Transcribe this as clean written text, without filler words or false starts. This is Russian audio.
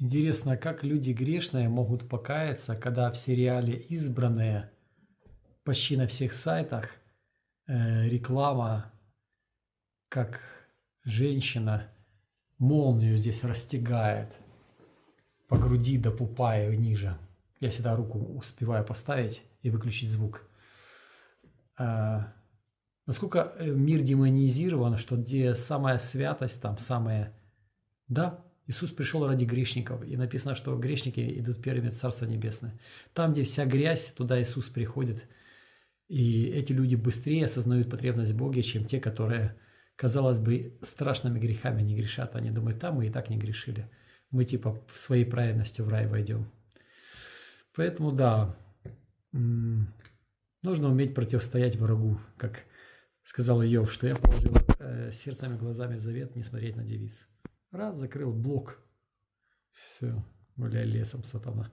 Интересно, как люди грешные могут покаяться, когда в сериале «Избранные» почти на всех сайтах реклама, как женщина молнию здесь растягает по груди до пупа и ниже. Я всегда руку успеваю поставить и выключить звук. Насколько мир демонизирован, что где самая святость, там самая... Да, Иисус пришел ради грешников, и написано, что грешники идут первыми в Царство Небесное. Там, где вся грязь, туда Иисус приходит. И эти люди быстрее осознают потребность в Боге, чем те, которые, казалось бы, страшными грехами не грешат. Они думают, там мы и так не грешили. Мы типа в своей праведности в рай войдем. Поэтому да, нужно уметь противостоять врагу, как сказал Иов, что я положил сердцем и глазами завет не смотреть на девиц. Раз, закрыл блок. Все, гуляй лесом, сатана.